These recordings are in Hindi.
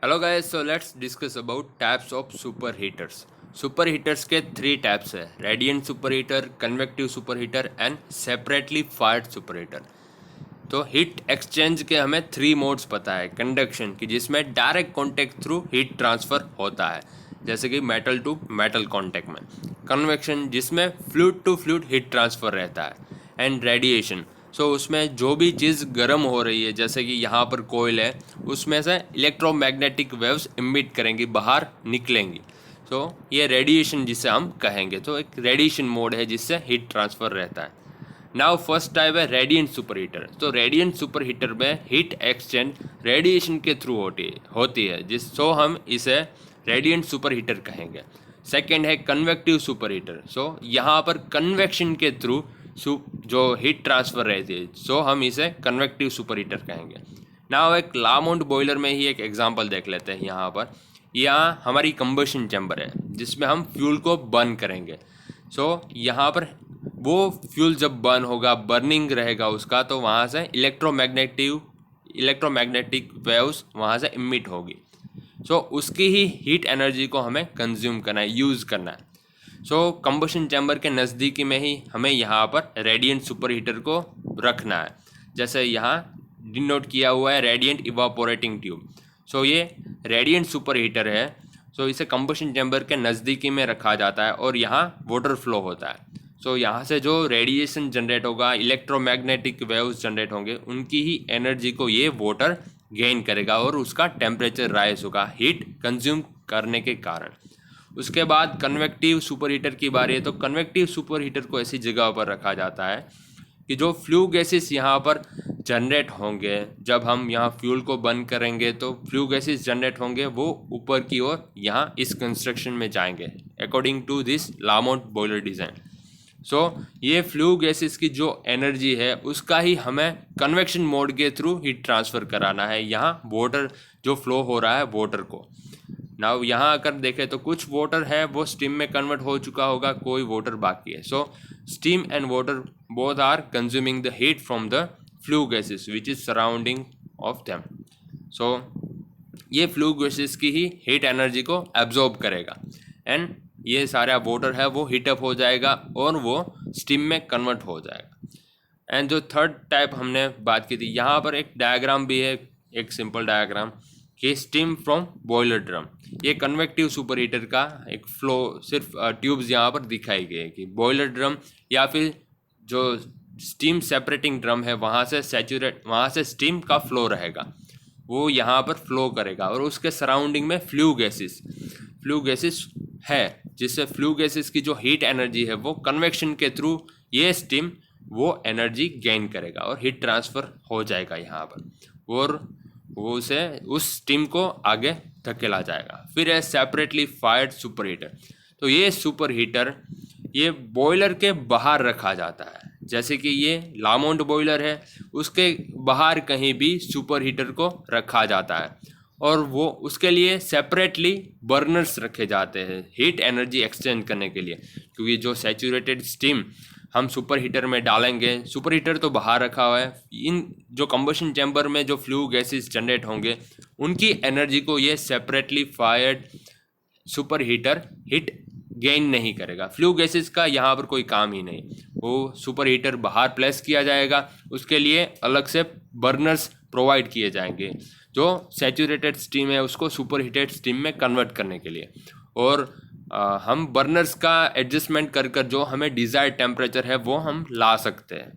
Hello guys, so let's discuss about types of super heaters. Super heaters के 3 टाइप्स है: radiant super heater, convective super heater and separately fired super heater. तो हीट एक्सचेंज के हमें 3 मोड्स पता है। कंडक्शन की, जिसमें direct contact through heat transfer होता है, जैसे कि मेटल टू मेटल कॉन्टैक्ट में। कन्वेक्शन, जिसमें fluid to fluid heat transfer रहता है। एंड रेडिएशन, सो उसमें जो भी चीज़ गर्म हो रही है, जैसे कि यहाँ पर कोयल है, उसमें से इलेक्ट्रोमैग्नेटिक वेव्स इमिट करेंगी, बाहर निकलेंगी। तो ये रेडिएशन जिसे हम कहेंगे। तो एक रेडिएशन मोड है जिससे हीट ट्रांसफ़र रहता है। नाउ फर्स्ट टाइप है रेडिएंट सुपर हीटर। तो रेडिएंट सुपर हीटर में हीट एक्सचेंज रेडिएशन के थ्रू होती है जिसको हम इसे रेडिएंट सुपर हीटर कहेंगे। सेकेंड है कन्वेक्टिव सुपर हीटर। सो यहाँ पर कन्वेक्शन के थ्रू जो हीट ट्रांसफ़र रहती है, सो हम इसे कन्वेक्टिव सुपर हीटर कहेंगे। नाउ एक लामोंट बॉयलर में ही एक एग्जांपल देख लेते हैं। यहाँ हमारी कंबशन चैम्बर है जिसमें हम फ्यूल को बर्न करेंगे। सो यहाँ पर वो फ्यूल जब बर्न होगा, बर्निंग रहेगा उसका, तो वहाँ से इलेक्ट्रोमैग्नेटिक वेव्स वहाँ से इमिट होगी। सो उसकी ही हीट एनर्जी को हमें कंज्यूम करना है, यूज़ करना है। सो कंबशन चैम्बर के नज़दीकी में ही हमें यहाँ पर रेडिएंट सुपर हीटर को रखना है। जैसे यहाँ डिनोट किया हुआ है रेडिएंट इवापोरेटिंग ट्यूब। सो ये रेडिएंट सुपर हीटर है। सो इसे कंबशन चैम्बर के नज़दीकी में रखा जाता है और यहाँ वाटर फ्लो होता है। सो यहाँ से जो रेडिएशन जनरेट होगा, इलेक्ट्रोमैग्नेटिक वेव्स जनरेट होंगे, उनकी ही एनर्जी को ये वाटर गेन करेगा और उसका टेम्परेचर राइज होगा हीट कंज्यूम करने के कारण। उसके बाद कन्वेक्टिव सुपर हीटर की बारी है। तो कन्वेक्टिव सुपर हीटर को ऐसी जगह पर रखा जाता है कि जो फ्लू गैसेस यहाँ पर जनरेट होंगे, जब हम यहाँ फ्यूल को बर्न करेंगे तो फ्लू गैसेस जनरेट होंगे, वो ऊपर की ओर यहाँ इस कंस्ट्रक्शन में जाएंगे according to this Lamont boiler design. So ये फ्लू गैसेस की जो एनर्जी है उसका ही हमें कन्वेक्शन मोड के थ्रू हीट ट्रांसफ़र कराना है यहाँ वाटर जो फ्लो हो रहा है वाटर को। नाउ यहाँ अगर देखें तो कुछ वाटर है वो स्टीम में कन्वर्ट हो चुका होगा, कोई वाटर बाकी है। So steam and water both are consuming the heat from the flue gases which is surrounding of them. So ये फ्लू गैसेस की ही हीट एनर्जी को एब्जॉर्ब करेगा एंड ये सारा वाटर है वो हीटअप हो जाएगा और वो स्टीम में कन्वर्ट हो जाएगा। एंड जो थर्ड टाइप हमने बात की थी, यहाँ पर एक डायग्राम भी है, एक सिंपल डायग्राम कि स्टीम फ्रॉम बॉयलर ड्रम। ये कन्वेक्टिव सुपर हीटर का एक फ्लो, सिर्फ ट्यूब्स यहाँ पर दिखाई गई है कि बॉयलर ड्रम या फिर जो स्टीम सेपरेटिंग ड्रम है वहाँ से स्टीम का फ्लो रहेगा, वो यहाँ पर फ्लो करेगा और उसके सराउंडिंग में फ्लू गैसेस है, जिससे फ्लू गैसेस की जो हीट एनर्जी है वो कन्वेक्शन के थ्रू ये स्टीम वो एनर्जी गेन करेगा और हीट ट्रांसफ़र हो जाएगा यहाँ पर और वो उसे उस स्टीम को आगे धकेला जाएगा। फिर है सेपरेटली फायर्ड सुपर हीटर। तो ये सुपर हीटर ये बॉयलर के बाहर रखा जाता है, जैसे कि ये लामोंट बॉयलर है, उसके बाहर कहीं भी सुपर हीटर को रखा जाता है और वो उसके लिए सेपरेटली बर्नर्स रखे जाते हैं हीट एनर्जी एक्सचेंज करने के लिए। क्योंकि जो सैचुरेटेड स्टीम हम सुपर हीटर में डालेंगे, सुपर हीटर तो बाहर रखा हुआ है, इन जो कंबशन चैम्बर में जो फ्लू गैसेस जनरेट होंगे उनकी एनर्जी को ये separately fired super heater heat gain नहीं करेगा। फ्लू गैसेस का यहाँ पर कोई काम ही नहीं, वो सुपर हीटर बाहर प्लेस किया जाएगा, उसके लिए अलग से बर्नर्स प्रोवाइड किए जाएंगे जो सैचुरेटेड स्टीम है उसको सुपर हीटेड स्टीम में कन्वर्ट करने के लिए। और हम बर्नर्स का एडजस्टमेंट कर कर जो हमें डिज़ायर्ड टेम्परेचर है वो हम ला सकते हैं।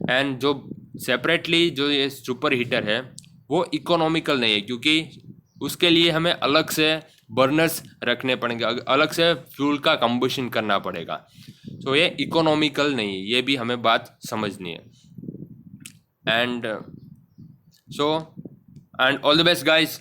एंड जो सेपरेटली जो ये सुपर हीटर है वो इकोनॉमिकल नहीं है, क्योंकि उसके लिए हमें अलग से बर्नर्स रखने पड़ेंगे, अलग से फ्यूल का कंबशन करना पड़ेगा। तो ये इकोनॉमिकल नहीं है, ये भी हमें बात समझनी है। And all the best guys.